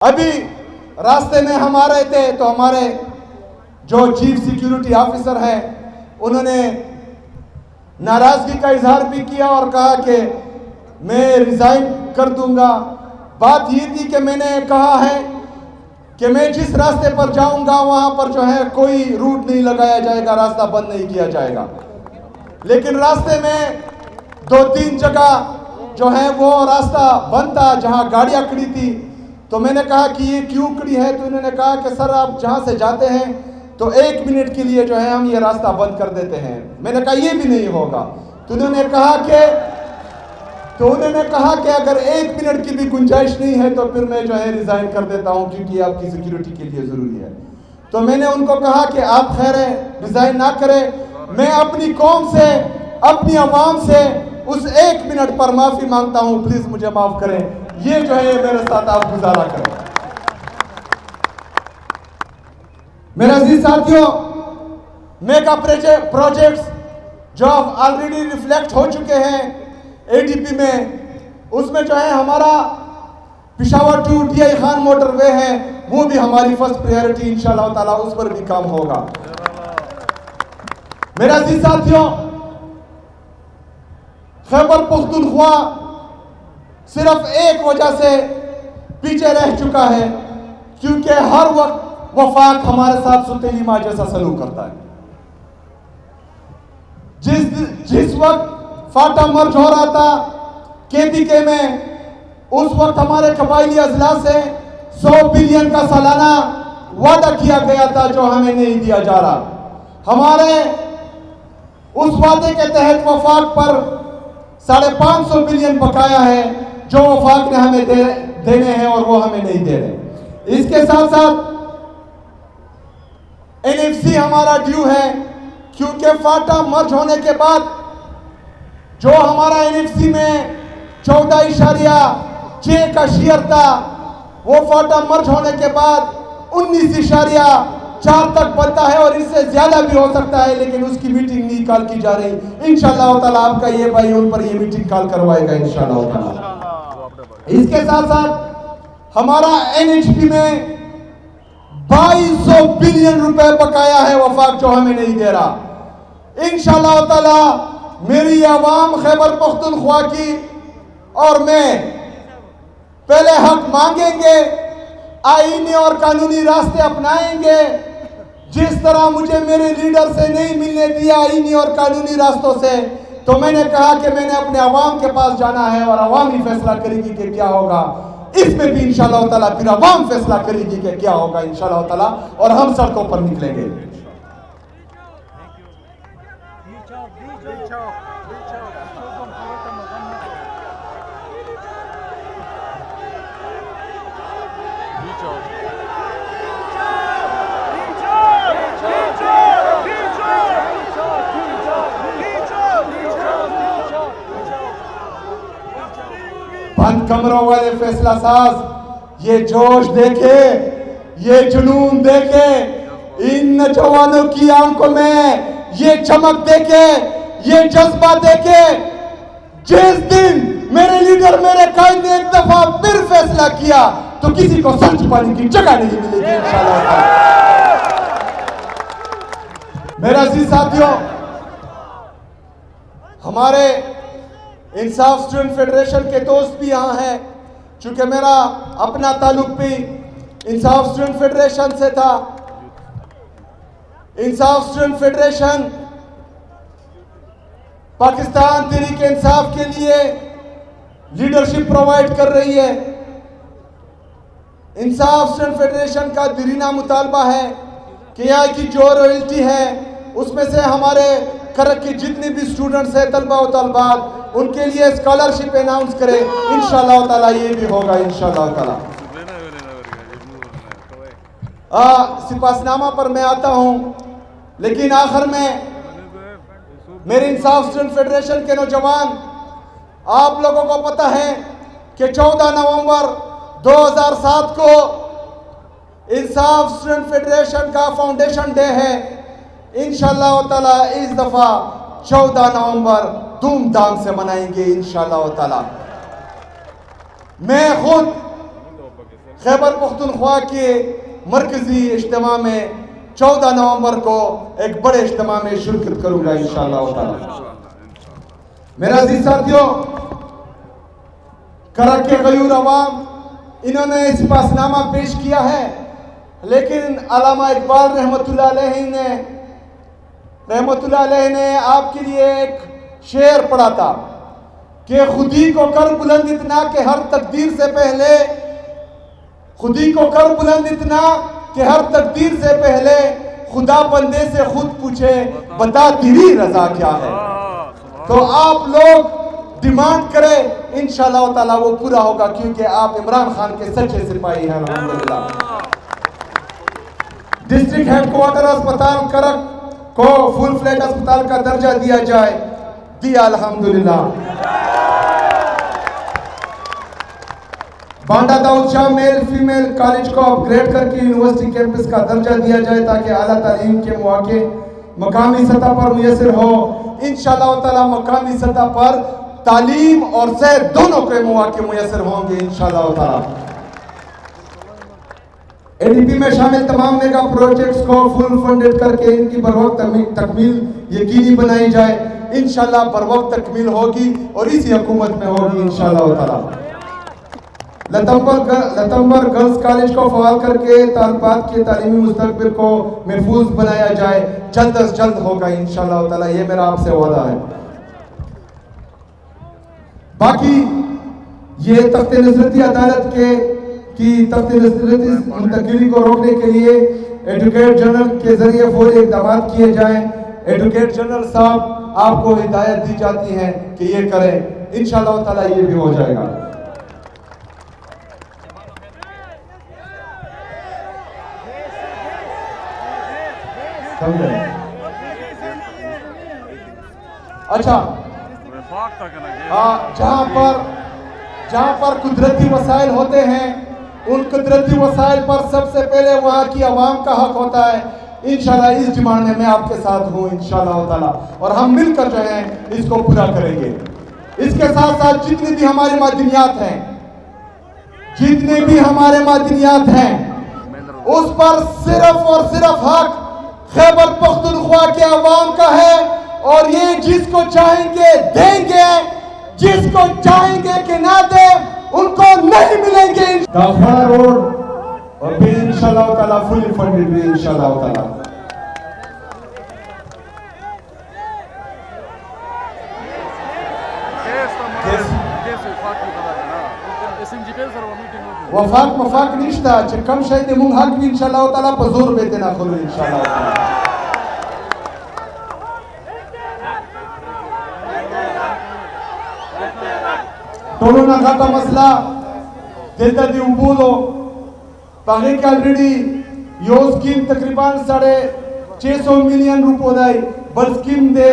अभी रास्ते में हम आ रहे थे तो हमारे जो चीफ सिक्योरिटी ऑफिसर हैं उन्होंने नाराजगी का इजहार भी किया और कहा कि मैं रिजाइन कर दूंगा। बात ये थी कि मैंने कहा है कि मैं जिस रास्ते पर जाऊंगा वहां पर जो है कोई रूट नहीं लगाया जाएगा, रास्ता बंद नहीं किया जाएगा। लेकिन रास्ते में 2-3 जगह जो है वो रास्ता बंद था जहां गाड़ियां खड़ी थी। तो मैंने कहा कि ये क्यों खड़ी है, तो इन्होंने कहा कि सर आप जहां से जाते हैं तो 1 मिनट के लिए जो है हम ये रास्ता बंद कर देते हैं। मैंने कहा ये भी नहीं होगा। तो उन्होंने कहा कि अगर 1 मिनट की भी गुंजाइश नहीं है तो फिर मैं जो है रिजाइन कर देता हूं क्योंकि आपकी सिक्योरिटी के लिए जरूरी है। तो मैंने उनको कहा कि आप खैर है रिजाइन ना करें, मैं अपनी कौम से अपनी आवाम से उस 1 मिनट पर माफी मांगता हूं, प्लीज मुझे माफ करें। ये जो है मेरे साथ आप गुजारा करें। मेरे अजीज साथियों, मेगा प्रोजेक्ट्स जो ऑलरेडी रिफ्लेक्ट हो चुके हैं एडीपी में, उसमें जो है हमारा Peshawar to DI Khan motorway है, वो भी हमारी फर्स्ट प्रायोरिटी इंशाल्लाह ताला उस पर भी काम होगा। मेरे अजीज साथियों, खैबर पख्तूनख्वा सिर्फ एक वजह से पीछे रह चुका है क्योंकि हर वक्त वफाक हमारे साथ सुतेली माँ जैसा सलूक करता है। जिस वक्त फाटा मर्ज हो रहा था KPK में, उस वक्त हमारे कबायली अजला से 100 बिलियन का सालाना वादा किया गया था जो हमें नहीं दिया जा रहा। हमारे उस वादे के तहत वफाक पर 550 बिलियन बकाया है जो वफाक ने हमें देने हैं और वो हमें नहीं दे रहे। इसके साथ साथ NFC हमारा ड्यू है क्योंकि फाटा मर्ज होने के बाद जो हमारा NFC में 14.6 का शेयर था, वो फाटा मर्ज होने के बाद 19.4 तक बनता है और इससे ज्यादा भी हो सकता है, लेकिन उसकी मीटिंग नहीं कॉल की जा रही। इंशाल्लाह ताला आपका ये भाई उन पर ये मीटिंग कॉल करवाएगा इंशाल्लाह ताला। इसके साथ साथ हमारा NHP में 2200 बिलियन रुपए बकाया है वफाक जो हमें नहीं दे रहा। इंशाल्लाह ताला मेरी आवाम खैबर पख्तूनख्वा की और मैं पहले हक मांगेंगे, आईनी और कानूनी रास्ते अपनाएंगे। जिस तरह मुझे मेरे लीडर से नहीं मिलने दिया आईनी और कानूनी रास्तों से, तो मैंने कहा कि मैंने अपने अवाम के पास जाना है और अवाम ही फैसला करेगी कि क्या होगा। इसमें भी इंशाल्लाह ताला फिर अवाम फैसला करेगी कि क्या होगा इंशाल्लाह ताला, और हम सड़कों पर निकलेंगे। बंद कमरों वाले फैसला साज ये जोश देखे, ये जुनून देखे, इन नौजवानों की आंखों में ये चमक देखे, ये जज्बा देखे। जिस दिन मेरे लीडर मेरे कायद ने एक दफा फिर फैसला किया तो किसी को सर छुपाने की जगह नहीं मिलेगी इंशाल्लाह। मेरे अजीज साथियों, हमारे इंसाफ स्टूडेंट फेडरेशन के दोस्त भी यहाँ हैं, चूंकि मेरा अपना ताल्लुक भी इंसाफ स्टूडेंट फेडरेशन से था। इंसाफ स्टूडेंट फेडरेशन पाकिस्तान तहरीक इंसाफ के लिए लीडरशिप प्रोवाइड कर रही है। इंसाफ स्टूडेंट फेडरेशन का दिरीना मुतालबा है कि यहाँ की जो रॉयल्टी है उसमें से हमारे करक के जितने भी स्टूडेंट्स हैं, तलबा और तलबात, उनके लिए स्कॉलरशिप अनाउंस करें इंशाल्लाह ताला। ये भी होगा इंशाल्लाह ताला। सिपासनामा पर मैं आता हूं, लेकिन आखिर में मेरे इंसाफ स्टूडेंट फेडरेशन के नौजवान, आप लोगों को पता है कि 14 नवंबर 2007 को इंसाफ स्टूडेंट फेडरेशन का फाउंडेशन डे है। इंशाल्लाह ताला इस दफा 14 नवंबर धूमधाम से मनाएंगे इंशाल्लाह ताला। मैं खुद खैबर पख्तूनख्वा के मरकजी इज्तिमा में 14 नवंबर को एक बड़े इज्तिमा में शिरकत करूंगा इंशाअल्लाह ताला। मेरा अजीज साथियों, करक के गयूर अवाम इन्होंने सिपासनामा पेश किया है, लेकिन अल्लामा इकबाल रहमतुल्लाह अलैह ने आपके लिए एक शेर पढ़ा था कि खुदी को कर बुलंद इतना कि हर तकदीर से पहले, खुदी को कर बुलंद इतना कि हर तकदीर से पहले खुदा बंदे से खुद पूछे बता तेरी रजा क्या है। तो आप लोग डिमांड करें, इंशाअल्लाह ताला वो पूरा होगा, क्योंकि आप इमरान खान के सच्चे सिपाही हैं। अल्हम्दुलिल्लाह। डिस्ट्रिक्ट हेडक्वार्टर अस्पताल करक को फुल फ्लैट अस्पताल का दर्जा दिया जाए, दिया अल्हम्दुलिल्लाह। Banda Daud Shah male female college को अपग्रेड करके यूनिवर्सिटी कैंपस का दर्जा दिया जाए, ताकि आला तालीम के मौके मकामी सतह पर मुयसर हो। इंशाअल्लाह ताला मकामी सतह पर तालीम और सेहत दोनों के मौके मुयसर होंगे इंशाअल्लाह ताला। एडीपी में शामिल तमाम मेगा प्रोजेक्ट्स को फुल फंडेड करके इनकी बरवक्त तकमील यकीनी बनाई जाए। इंशाअल्लाह बरवक्त तकमील होगी और इसी हुकूमत में होगी इंशाअल्लाह ताला। लतंबर गर्ल्स कॉलेज को फवाल करके तालिबात के तालीमी मुस्तकबिल को महफूज बनाया जाए, जल्द अज जल्द होगा इंशाअल्लाह ताला, ये मेरा आपसे वादा है। बाकी ये तख्त नसरती अदालत की तख्त नसरती मुंतकिली को रोकने के लिए एडवोकेट जनरल के जरिए फौरी इक़दाम किए जाएं। एडवोकेट जनरल साहब आपको हिदायत दी जाती है कि ये करें, इंशाअल्लाह ताला ये भी हो जाएगा। अच्छा, जहां पर कुदरती वसाइल होते हैं, उन कुदरती वसाइल पर सबसे पहले वहां की आवाम का हक होता है। इंशाल्लाह इस डिमांड में मैं आपके साथ हूं इंशाल्लाह ताला, और हम मिलकर जो है इसको पूरा करेंगे। इसके साथ साथ जितनी भी हमारी मादनियात हैं, उस पर सिर्फ और सिर्फ हक खैबर पख्तूनख्वा के अवाम का है, और ये जिसको चाहेंगे देंगे, जिसको चाहेंगे कि ना दे उनको नहीं मिलेंगे। दाफड़ा रोड और भी इंशाअल्लाह ताला फुली फंडेड भी इंशाअल्लाह ताला। वफाक मफाक निश्ता कम शायद मुंग हक भी इंशाअल्लाह ताला पजूर बेते ना खोलो इंशाअल्लाह ताला। टोलो ना खाता मसला देता दी उबूलो पागे के ऑलरेडी यो स्कीम तकरीबन 650 मिलियन रुपये दाई, बल स्कीम दे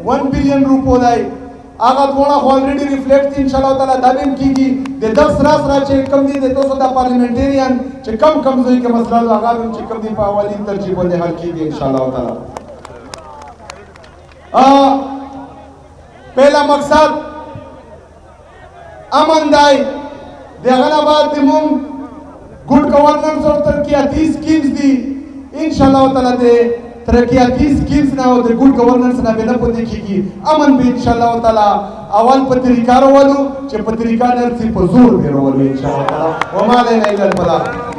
1 बिलियन रुपये दाई आगा थोड़ा ऑलरेडी रिफ्लेक्ट इंशाअल्लाह ताला दाबिम कीगी दे 10 रास चे कम दी दे 200 दा पार्लियामेंटेरियन चे कम जोई के मसला आगा में चे कम दी पावाली तरजीह दे हल कीगी इंशाअल्लाह ताला। पहला मकसद अमन दाई देगनाबाद दिमुम गुड गवर्नेंस और तरक्याती स्कीम्स दी इंशाअल्लाह ताला दे तरक्याती स्कीम्स ना हो दे गुड गवर्नेंस ना बेना को देखिगी अमन भी इंशाअल्लाह ताला अवल पत्रिकारो वालू चे पत्रिका नरसी पजूर बेरो वालू इंशाअल्लाह ताला वमा लेना इल्ला अल बलाग।